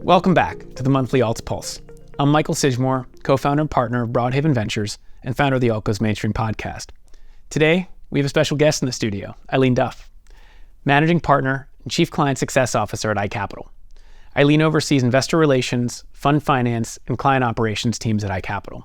Welcome back to the monthly Alts Pulse. I'm Michael Sidgmore, co-founder and partner of Broadhaven Ventures and founder of the Alt Goes Mainstream podcast. Today, we have a special guest in the studio, Eileen Duff, managing partner and chief client success officer at iCapital. Eileen oversees investor relations, fund finance, and client operations teams at iCapital.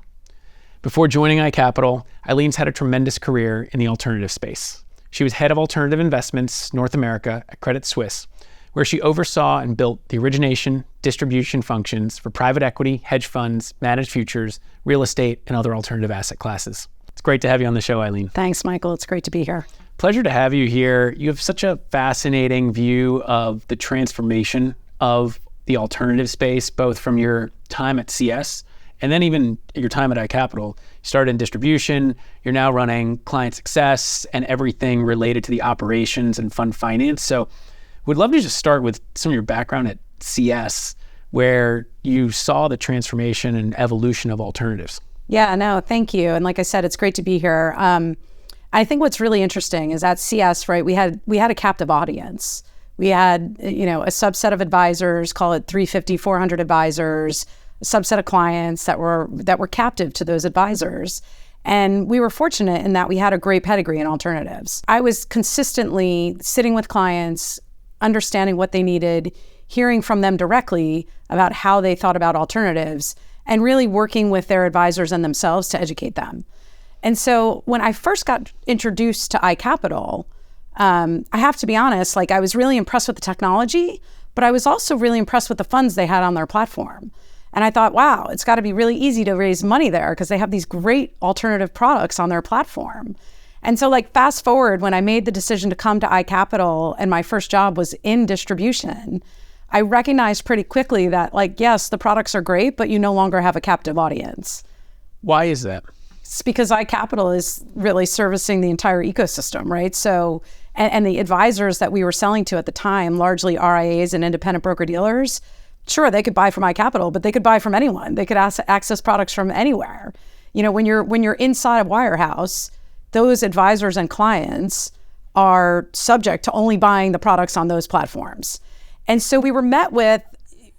Before joining iCapital, Eileen's had a tremendous career in the alternative space. She was head of alternative investments North America at Credit Suisse, where she oversaw and built the origination, distribution functions for private equity, hedge funds, managed futures, real estate, and other alternative asset classes. It's great to have you on the show, Eileen. Thanks, Michael. It's great to be here. Pleasure to have you here. You have such a fascinating view of the transformation of the alternative space, both from your time at CS and then even your time at iCapital. You started in distribution, you're now running client success and everything related to the operations and fund finance. So would love to just start with some of your background at CS, where you saw the transformation and evolution of alternatives. Yeah, no, thank you. And like I said, it's great to be here. I think what's really interesting is at CS, right, we had a captive audience. We had, a subset of advisors, call it 350, 400 advisors, a subset of clients that were captive to those advisors. And we were fortunate in that we had a great pedigree in alternatives. I was consistently sitting with clients, understanding what they needed, hearing from them directly about how they thought about alternatives, and really working with their advisors and themselves to educate them. And so when I first got introduced to iCapital, I have to be honest, I was really impressed with the technology, but I was also really impressed with the funds they had on their platform. And I thought, wow, it's got to be really easy to raise money there because they have these great alternative products on their platform. And so fast forward, when I made the decision to come to iCapital and my first job was in distribution, I recognized pretty quickly that yes, the products are great, but you no longer have a captive audience. Why is that? It's because iCapital is really servicing the entire ecosystem, right? So, and the advisors that we were selling to at the time, largely RIAs and independent broker-dealers, sure, they could buy from iCapital, but they could buy from anyone. They could access products from anywhere. When you're inside a wirehouse, those advisors and clients are subject to only buying the products on those platforms. And so we were met with,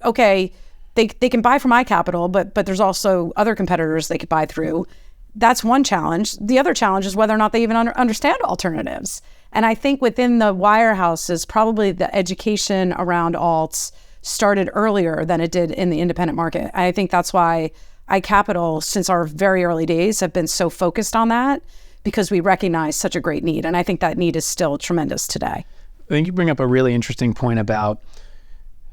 okay, they can buy from iCapital, but there's also other competitors they could buy through. That's one challenge. The other challenge is whether or not they even understand alternatives. And I think within the wirehouses, probably the education around alts started earlier than it did in the independent market. I think that's why iCapital, since our very early days, have been so focused on that, because we recognize such a great need. And I think that need is still tremendous today. I think you bring up a really interesting point about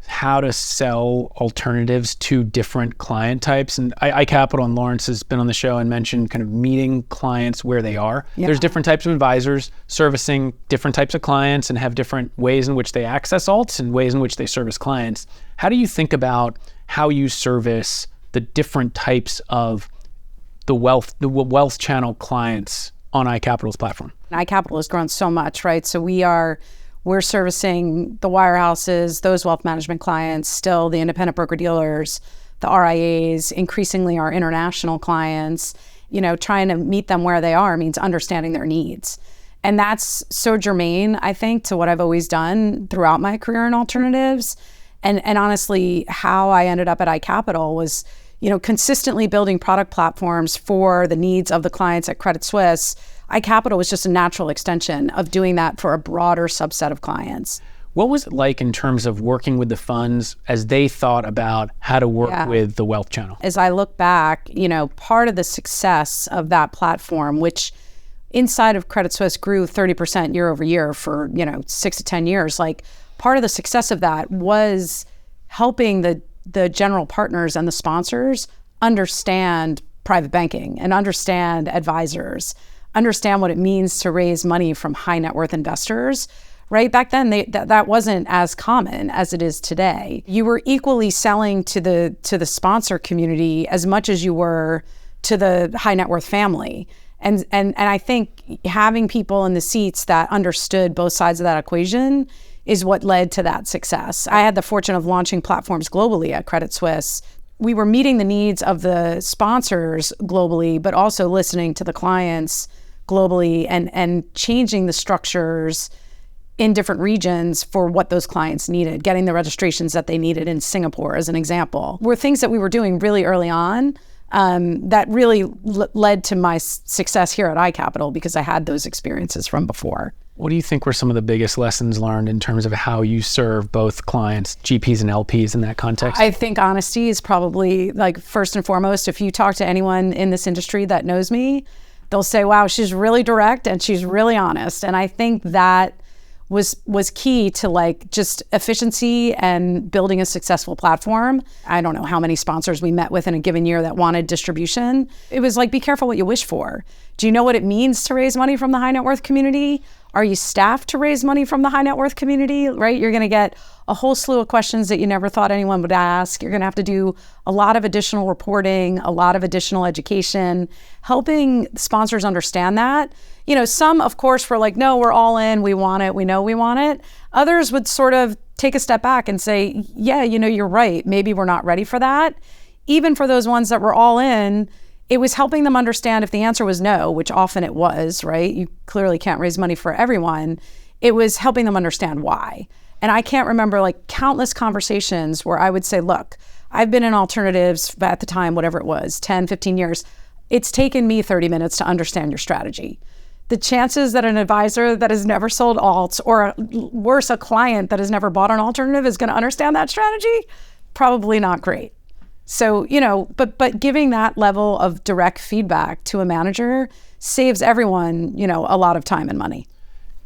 how to sell alternatives to different client types. And iCapital and Lawrence has been on the show and mentioned kind of meeting clients where they are. Yeah. There's different types of advisors servicing different types of clients and have different ways in which they access alts and ways in which they service clients. How do you think about how you service the different types of the wealth channel clients on iCapital's platform? iCapital has grown so much, right? So we're servicing the wirehouses, those wealth management clients, still the independent broker-dealers, the RIAs, increasingly our international clients. Trying to meet them where they are means understanding their needs. And that's so germane, I think, to what I've always done throughout my career in alternatives. And honestly, how I ended up at iCapital was, consistently building product platforms for the needs of the clients at Credit Suisse. iCapital was just a natural extension of doing that for a broader subset of clients. What was it like in terms of working with the funds as they thought about how to work with the wealth channel? As I look back, part of the success of that platform, which inside of Credit Suisse grew 30% year over year for, 6 to 10 years, part of the success of that was helping the general partners and the sponsors understand private banking and understand advisors, understand what it means to raise money from high net worth investors. Right back then, that wasn't as common as it is today. You were equally selling to the sponsor community as much as you were to the high net worth family. And I think having people in the seats that understood both sides of that equation is what led to that success. I had the fortune of launching platforms globally at Credit Suisse. We were meeting the needs of the sponsors globally, but also listening to the clients globally and changing the structures in different regions for what those clients needed, getting the registrations that they needed in Singapore, as an example, were things that we were doing really early on that really led to my success here at iCapital because I had those experiences from before. What do you think were some of the biggest lessons learned in terms of how you serve both clients, GPs and LPs in that context? I think honesty is probably like first and foremost. If you talk to anyone in this industry that knows me, they'll say, wow, she's really direct and she's really honest. And I think that was key to like just efficiency and building a successful platform. I don't know how many sponsors we met with in a given year that wanted distribution. It was like, be careful what you wish for. Do you know what it means to raise money from the high net worth community? Are you staffed to raise money from the high net worth community, right? You're going to get a whole slew of questions that you never thought anyone would ask. You're going to have to do a lot of additional reporting, a lot of additional education, helping sponsors understand that. You know, some, of course, were like, no, we're all in. We want it. We know we want it. Others would sort of take a step back and say, yeah, you know, you're right. Maybe we're not ready for that. Even for those ones that were all in, it was helping them understand if the answer was no, which often it was, right? You clearly can't raise money for everyone. It was helping them understand why. And I can't remember like countless conversations where I would say, look, I've been in alternatives at the time, whatever it was, 10, 15 years. It's taken me 30 minutes to understand your strategy. The chances that an advisor that has never sold alts, or worse, a client that has never bought an alternative is going to understand that strategy, probably not great. So, you know, but giving that level of direct feedback to a manager saves everyone, you know, a lot of time and money.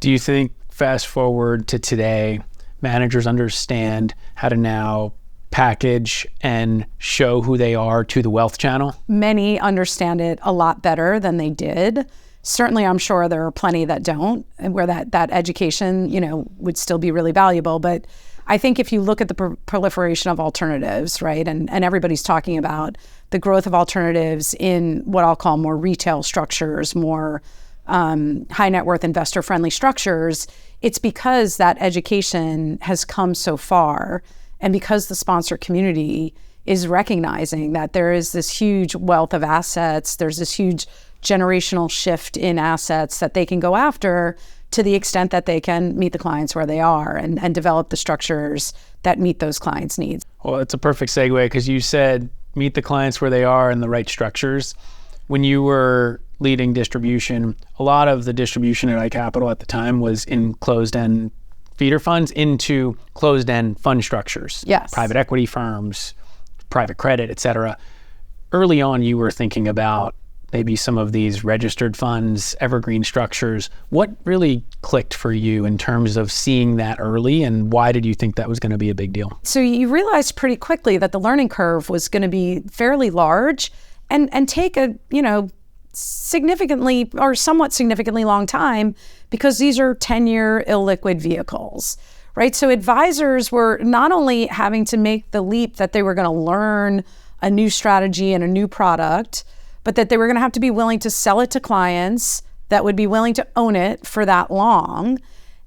Do you think, fast forward to today, managers understand how to now package and show who they are to the wealth channel? Many understand it a lot better than they did. Certainly, I'm sure there are plenty that don't, and where that education, you know, would still be really valuable. But I think if you look at the proliferation of alternatives, right, and everybody's talking about the growth of alternatives in what I'll call more retail structures, more high net worth investor friendly structures, it's because that education has come so far, and because the sponsor community is recognizing that there is this huge wealth of assets, there's this huge generational shift in assets that they can go after, to the extent that they can meet the clients where they are and develop the structures that meet those clients' needs. Well, it's a perfect segue because you said meet the clients where they are and the right structures. When you were leading distribution, a lot of the distribution at iCapital at the time was in closed-end feeder funds into closed-end fund structures. Yes. Private equity firms, private credit, et cetera. Early on, you were thinking about maybe some of these registered funds, evergreen structures. What really clicked for you in terms of seeing that early, and why did you think that was going to be a big deal? So you realized pretty quickly that the learning curve was going to be fairly large and take a, you know, significantly or somewhat significantly long time, because these are 10-year illiquid vehicles, right? So advisors were not only having to make the leap that they were going to learn a new strategy and a new product, but that they were going to have to be willing to sell it to clients that would be willing to own it for that long.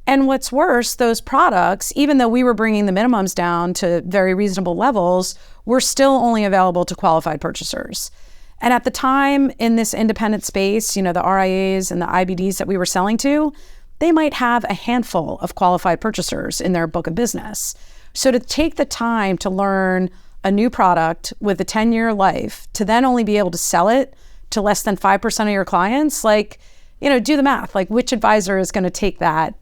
And what's worse, those products, even though we were bringing the minimums down to very reasonable levels, were still only available to qualified purchasers. And at the time in this independent space, you know, the RIAs and the IBDs that we were selling to, they might have a handful of qualified purchasers in their book of business. So to take the time to learn a new product with a 10-year life, to then only be able to sell it to less than 5% of your clients, like, you know, do the math. Like, which advisor is going to take that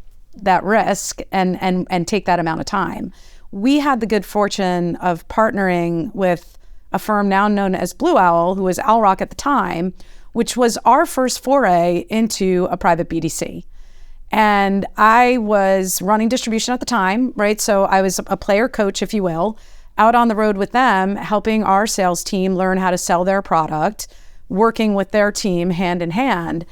risk and take that amount of time? We had the good fortune of partnering with a firm now known as Blue Owl, who was Owl Rock at the time, which was our first foray into a private BDC. And I was running distribution at the time, right? So I was a player coach, if you will, out on the road with them, helping our sales team learn how to sell their product, working with their team hand in hand.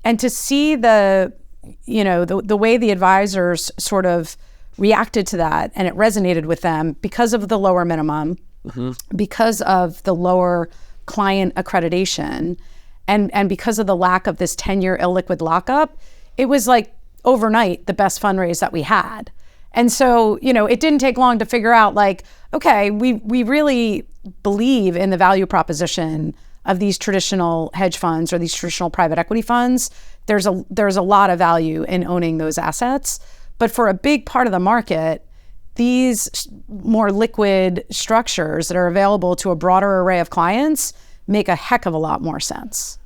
And to see the way the advisors sort of reacted to that, and it resonated with them because of the lower minimum, because of the lower client accreditation, and because of the lack of this 10-year illiquid lockup, it was like overnight the best fundraise that we had. And so, you know, it didn't take long to figure out, like, okay, we really believe in the value proposition of these traditional hedge funds or these traditional private equity funds. There's a lot of value in owning those assets. But for a big part of the market, these more liquid structures that are available to a broader array of clients make a heck of a lot more sense.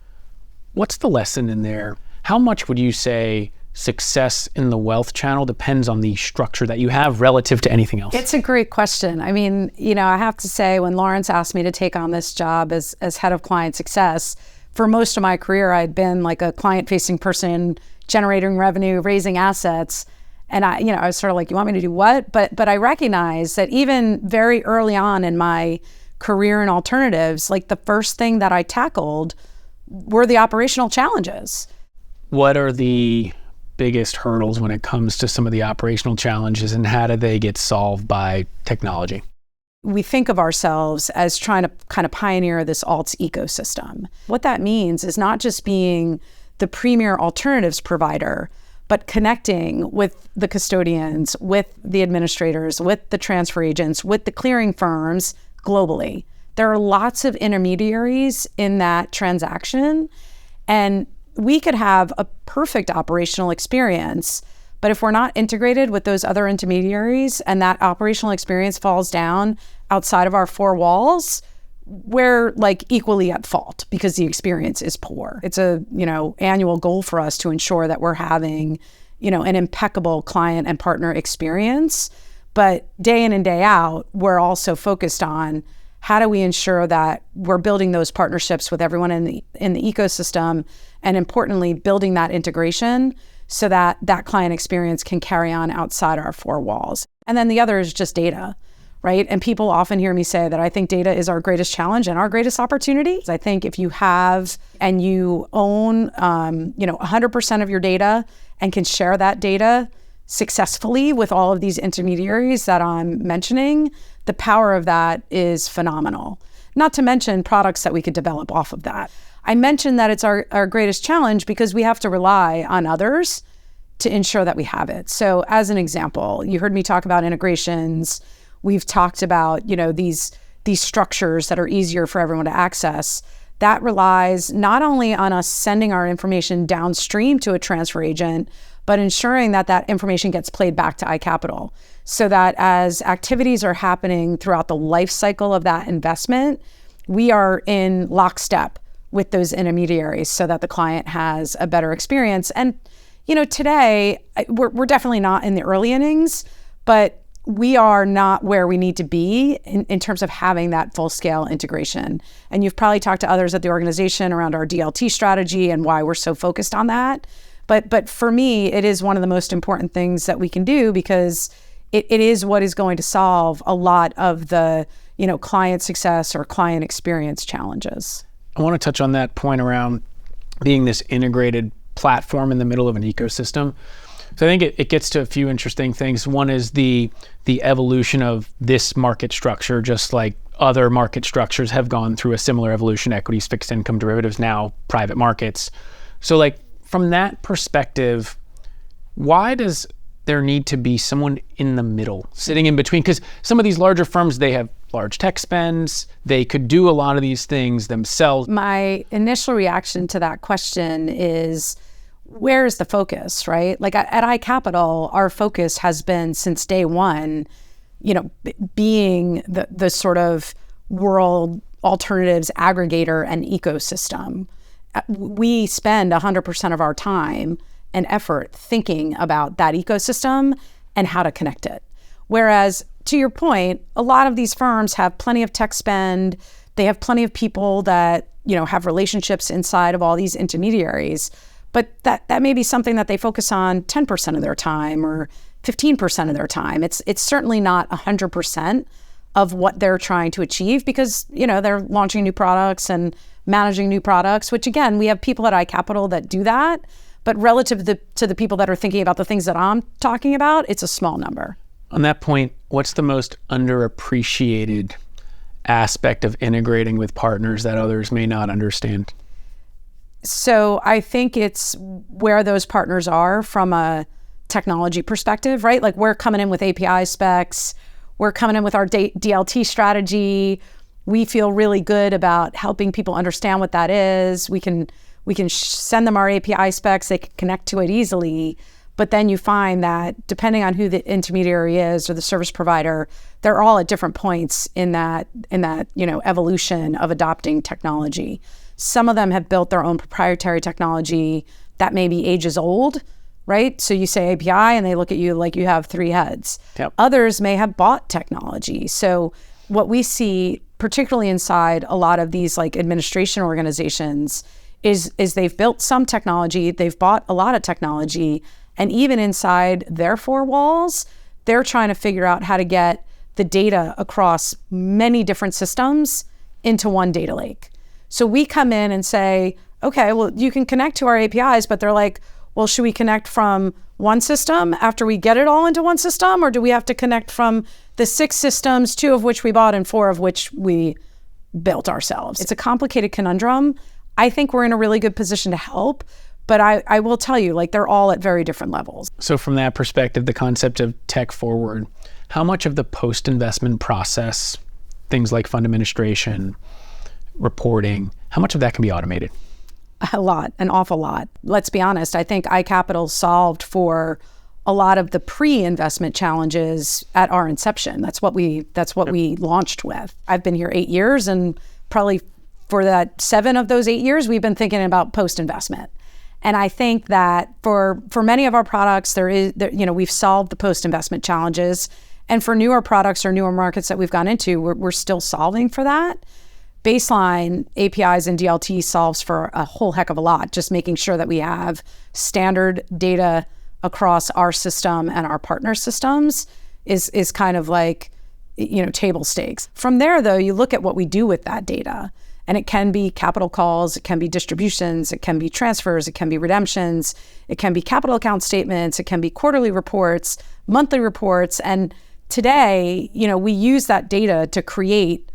What's the lesson in there? How much would you say success in the wealth channel depends on the structure that you have relative to anything else? It's a great question. I mean, I have to say, when Lawrence asked me to take on this job as head of client success, for most of my career, I'd been like a client-facing person, generating revenue, raising assets. And I was sort of like, you want me to do what? But I recognize that even very early on in my career in alternatives, like the first thing that I tackled were the operational challenges. What are the biggest hurdles when it comes to some of the operational challenges, and how do they get solved by technology? We think of ourselves as trying to kind of pioneer this alts ecosystem. What that means is not just being the premier alternatives provider, but connecting with the custodians, with the administrators, with the transfer agents, with the clearing firms globally. There are lots of intermediaries in that transaction, and we could have a perfect operational experience, but if we're not integrated with those other intermediaries and that operational experience falls down outside of our four walls, we're like equally at fault because the experience is poor. It's a, annual goal for us to ensure that we're having, an impeccable client and partner experience. But day in and day out, we're also focused on how do we ensure that we're building those partnerships with everyone in the ecosystem, and importantly, building that integration so that that client experience can carry on outside our four walls. And then the other is just data, right? And people often hear me say that I think data is our greatest challenge and our greatest opportunity. I think if you have and you own, 100% of your data and can share that data successfully with all of these intermediaries that I'm mentioning, the power of that is phenomenal. Not to mention products that we could develop off of that. I mentioned that it's our greatest challenge because we have to rely on others to ensure that we have it. So as an example, you heard me talk about integrations. We've talked about, these structures that are easier for everyone to access. That relies not only on us sending our information downstream to a transfer agent, but ensuring that that information gets played back to iCapital, so that as activities are happening throughout the life cycle of that investment, we are in lockstep with those intermediaries so that the client has a better experience. And, today, we're definitely not in the early innings, but we are not where we need to be in terms of having that full-scale integration. And you've probably talked to others at the organization around our DLT strategy and why we're so focused on that. But for me, it is one of the most important things that we can do because it is what is going to solve a lot of the, client success or client experience challenges. I want to touch on that point around being this integrated platform in the middle of an ecosystem. So I think it gets to a few interesting things. One is the evolution of this market structure, just like other market structures have gone through a similar evolution: equities, fixed income, derivatives, now private markets. So from that perspective, why does there need to be someone in the middle, sitting in between? Because some of these larger firms, they have large tech spends. They could do a lot of these things themselves. My initial reaction to that question is, where is the focus, right? Like at iCapital, our focus has been since day one, being the sort of world alternatives aggregator and ecosystem. We spend 100% of our time and effort thinking about that ecosystem and how to connect it. Whereas, to your point, a lot of these firms have plenty of tech spend. They have plenty of people that, have relationships inside of all these intermediaries. But that may be something that they focus on 10% of their time or 15% of their time. It's certainly not 100% of what they're trying to achieve because, they're launching new products and managing new products, which again, we have people at iCapital that do that. But relative to the people that are thinking about the things that I'm talking about, it's a small number. On that point, what's the most underappreciated aspect of integrating with partners that others may not understand? So I think it's where those partners are from a technology perspective, right? Like we're coming in with API specs, we're coming in with our DLT strategy. We feel really good about helping people understand what that is. We can send them our API specs, they can connect to it easily. But then you find that depending on who the intermediary is or the service provider, they're all at different points in that evolution of adopting technology. Some of them have built their own proprietary technology that may be ages old, right? So you say API and they look at you like you have three heads. Yep. Others may have bought technology. So what we see, particularly inside a lot of these like administration organizations, is they've built some technology, they've bought a lot of technology, and even inside their four walls, they're trying to figure out how to get the data across many different systems into one data lake. So we come in and say, okay, well, you can connect to our APIs, but they're like, well, should we connect from one system after we get it all into one system? Or do we have to connect from the 6 systems, 2 of which we bought and 4 of which we built ourselves? It's a complicated conundrum. I think we're in a really good position to help, but I will tell you, like, they're all at very different levels. So from that perspective, the concept of tech forward, how much of the post-investment process, things like fund administration, reporting, how much of that can be automated? A lot, an awful lot. Let's be honest, I think iCapital solved for a lot of the pre-investment challenges at our inception. That's what we launched with. I've been here 8 years, and probably for that 7 of those 8 years, we've been thinking about post-investment. And I think that for many of our products, we've solved the post-investment challenges. And for newer products or newer markets that we've gone into, we're still solving for that. Baseline APIs and DLT solves for a whole heck of a lot, just making sure that we have standard data across our system and our partner systems is kind of like, table stakes. From there, though, you look at what we do with that data. And it can be capital calls, it can be distributions, it can be transfers, it can be redemptions, it can be capital account statements, it can be quarterly reports, monthly reports. And today, we use that data to create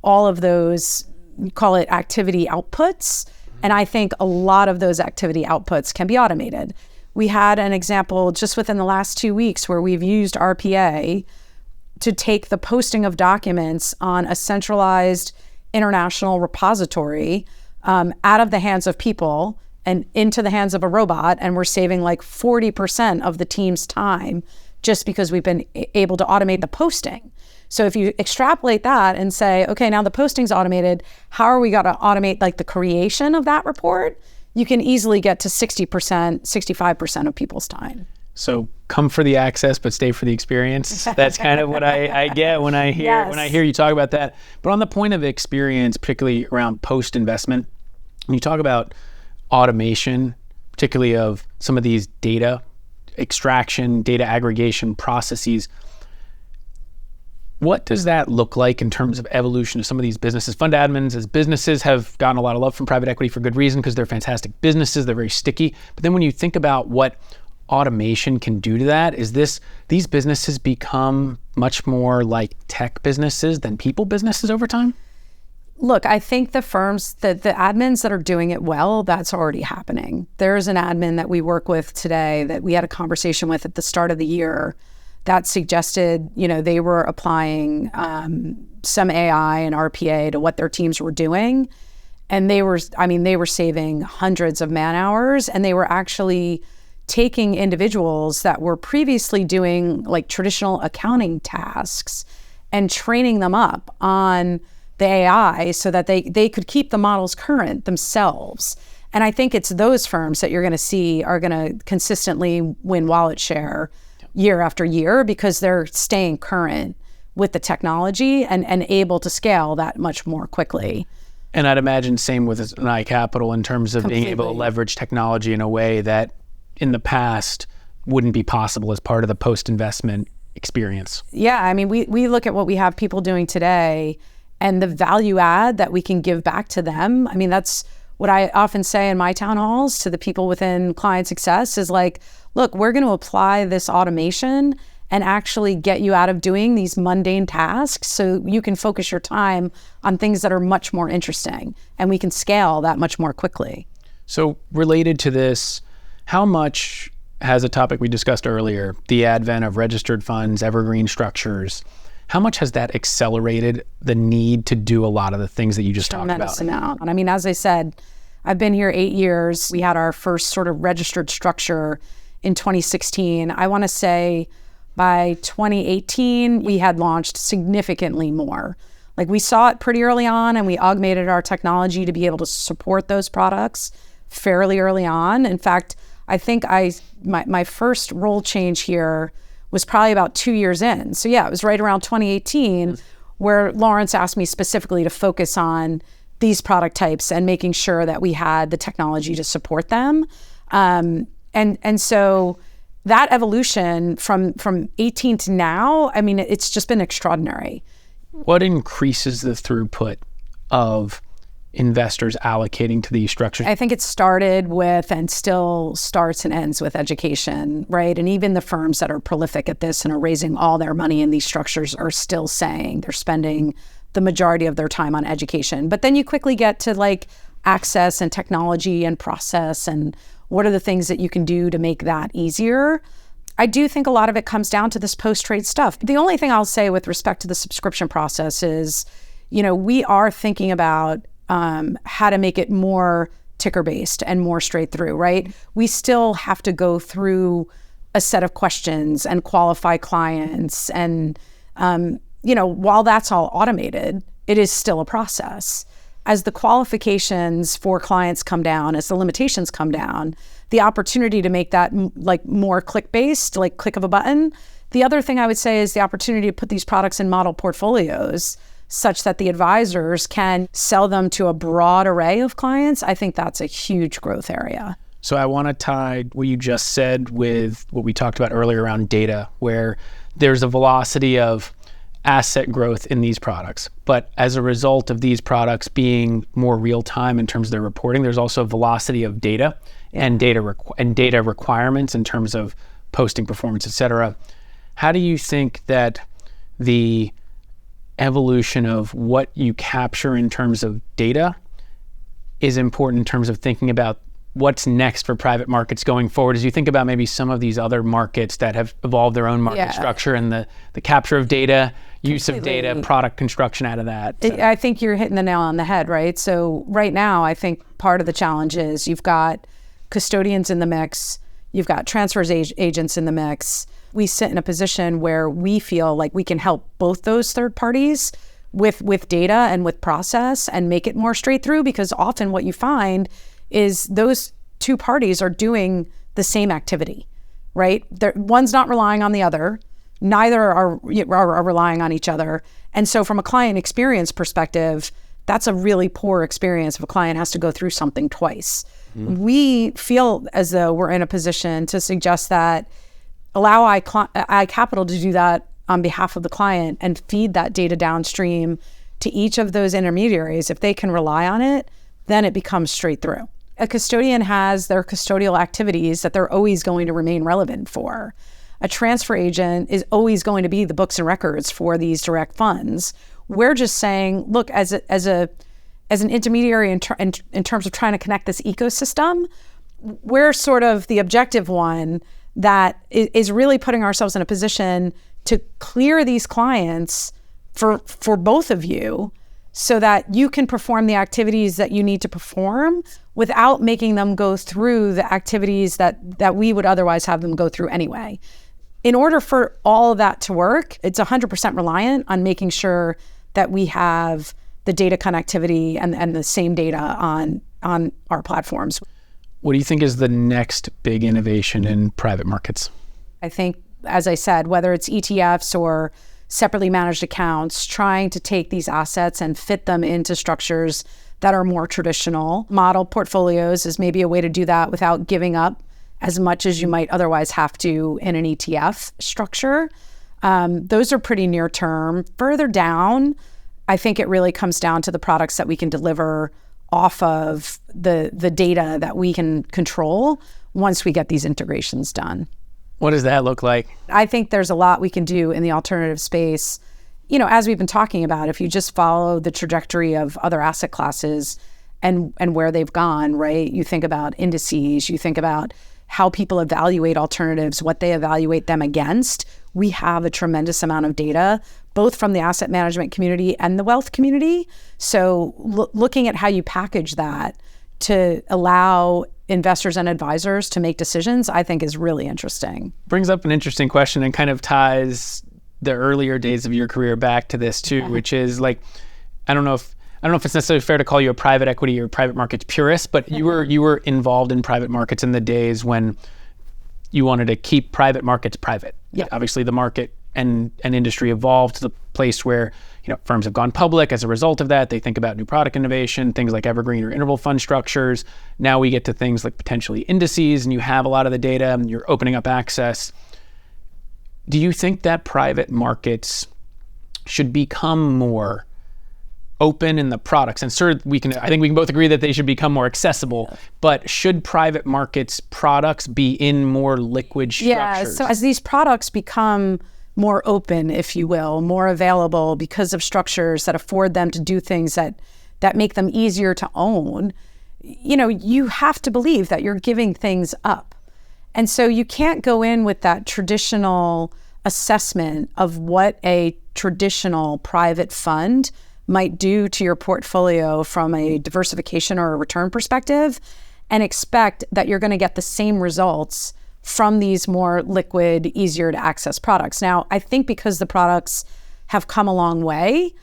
all of those, call it activity outputs. And I think a lot of those activity outputs can be automated. We had an example just within the last 2 weeks where we've used RPA to take the posting of documents on a centralized international repository out of the hands of people and into the hands of a robot. And we're saving like 40% of the team's time just because we've been able to automate the posting. So if you extrapolate that and say, okay, now the posting's automated, how are we going to automate like the creation of that report? You can easily get to 60%, 65% of people's time. So come for the access, but stay for the experience. That's kind of what I get when I hear Yes. when I hear you talk about that. But on the point of experience, particularly around post-investment, when you talk about automation, particularly of some of these data extraction, data aggregation processes, what does that look like in terms of evolution of some of these businesses? Fund admins as businesses have gotten a lot of love from private equity for good reason because they're fantastic businesses, they're very sticky. But then when you think about what automation can do to that, these businesses become much more like tech businesses than people businesses over time? Look, I think the firms, the admins that are doing it well, that's already happening. There's an admin that we work with today that we had a conversation with at the start of the year that suggested, they were applying some AI and RPA to what their teams were doing. And they were saving hundreds of man hours, and they were actually taking individuals that were previously doing like traditional accounting tasks and training them up on the AI so that they could keep the models current themselves. And I think it's those firms that you're going to see are going to consistently win wallet share year after year because they're staying current with the technology and able to scale that much more quickly. And I'd imagine same with an iCapital in terms of being able to leverage technology in a way that in the past wouldn't be possible as part of the post-investment experience. Yeah, we look at what we have people doing today and the value add that we can give back to them. That's what I often say in my town halls to the people within client success is like, look, we're going to apply this automation and actually get you out of doing these mundane tasks so you can focus your time on things that are much more interesting, and we can scale that much more quickly. So related to this, how much has a topic we discussed earlier, the advent of registered funds, evergreen structures, how much has that accelerated the need to do a lot of the things that you just talked about? Tremendous amount. And as I said, I've been here 8 years. We had our first sort of registered structure in 2016. I want to say by 2018, we had launched significantly more. Like we saw it pretty early on and we augmented our technology to be able to support those products fairly early on. In fact, I think my first role change here was probably about 2 years in. So yeah, it was right around 2018 where Lawrence asked me specifically to focus on these product types and making sure that we had the technology to support them. And so that evolution from 18 to now, I mean, it's just been extraordinary. What increases the throughput of investors allocating to these structures? I think it started with and still starts and ends with education, right? And even the firms that are prolific at this and are raising all their money in these structures are still saying they're spending the majority of their time on education. But then you quickly get to like access and technology and process and what are the things that you can do to make that easier. I do think a lot of it comes down to this post-trade stuff. The only thing I'll say with respect to the subscription process is, we are thinking about how to make it more ticker-based and more straight through, right? We still have to go through a set of questions and qualify clients. And, while that's all automated, it is still a process. As the qualifications for clients come down, as the limitations come down, the opportunity to make that like more click-based, like click of a button. The other thing I would say is the opportunity to put these products in model portfolios such that the advisors can sell them to a broad array of clients. I think that's a huge growth area. So I want to tie what you just said with what we talked about earlier around data, where there's a velocity of asset growth in these products. But as a result of these products being more real time in terms of their reporting, there's also a velocity of data and data requirements in terms of posting performance, et cetera. How do you think that the evolution of what you capture in terms of data is important in terms of thinking about what's next for private markets going forward as you think about maybe some of these other markets that have evolved their own market structure and the capture of data, use of data, product construction out of that? So. I think you're hitting the nail on the head, right? So right now, I think part of the challenge is you've got custodians in the mix, you've got transfers agents in the mix. We sit in a position where we feel like we can help both those third parties with data and with process and make it more straight through, because often what you find is those two parties are doing the same activity, right? One's not relying on the other, neither are relying on each other. And so from a client experience perspective, that's a really poor experience if a client has to go through something twice. We feel as though we're in a position to suggest that allow iCapital to do that on behalf of the client and feed that data downstream to each of those intermediaries. If they can rely on it, then it becomes straight through. A custodian has their custodial activities that they're always going to remain relevant for. A transfer agent is always going to be the books and records for these direct funds. We're just saying, look, as an intermediary in terms of trying to connect this ecosystem, we're sort of the objective one that is really putting ourselves in a position to clear these clients for both of you so that you can perform the activities that you need to perform without making them go through the activities that we would otherwise have them go through anyway. In order for all of that to work, it's 100% reliant on making sure that we have the data connectivity and the same data on our platforms. What do you think is the next big innovation in private markets? I think, as I said, whether it's ETFs or separately managed accounts, trying to take these assets and fit them into structures that are more traditional. Model portfolios is maybe a way to do that without giving up as much as you might otherwise have to in an ETF structure. Those are pretty near term. Further down, I think it really comes down to the products that we can deliver off of the data that we can control once we get these integrations done. What does that look like? I think there's a lot we can do in the alternative space. As we've been talking about, if you just follow the trajectory of other asset classes and where they've gone, right? You think about indices, you think about how people evaluate alternatives, what they evaluate them against. We have a tremendous amount of data, both from the asset management community and the wealth community. So looking at how you package that to allow investors and advisors to make decisions, I think is really interesting. Brings up an interesting question and kind of ties the earlier days of your career back to this too, which is like, I don't know if it's necessarily fair to call you a private equity or private markets purist, but you were involved in private markets in the days when you wanted to keep private markets private. Yeah. Obviously the market and industry evolved to the place where firms have gone public. As a result of that, they think about new product innovation, things like evergreen or interval fund structures. Now we get to things like potentially indices, and you have a lot of the data and you're opening up access. Do you think that private markets should become more open in the products? And I think we can both agree that they should become more accessible, but should private markets products be in more liquid structures? Yeah, so as these products become more open, if you will, more available because of structures that afford them to do things that make them easier to own, you have to believe that you're giving things up. And so you can't go in with that traditional assessment of what a traditional private fund might do to your portfolio from a diversification or a return perspective and expect that you're going to get the same results from these more liquid, easier to access products. Now, I think because the products have come a long way,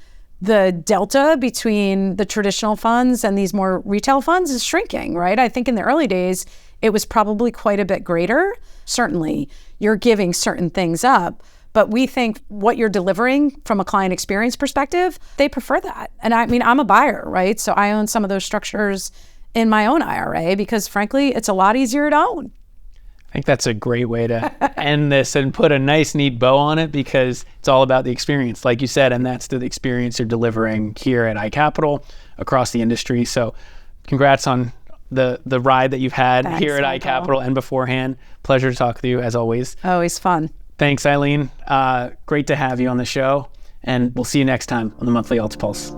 the delta between the traditional funds and these more retail funds is shrinking, right? I think in the early days, it was probably quite a bit greater. Certainly, you're giving certain things up, but we think what you're delivering from a client experience perspective, they prefer that. And I mean, I'm a buyer, right? So I own some of those structures in my own IRA because frankly, it's a lot easier to own. I think that's a great way to end this and put a nice, neat bow on it, because it's all about the experience, like you said, and that's the experience you're delivering here at iCapital across the industry. So congrats on the ride that you've had here at iCapital and beforehand. Pleasure to talk with you as always. Always fun. Thanks, Eileen. Great to have you on the show, and we'll see you next time on the Monthly Alts Pulse.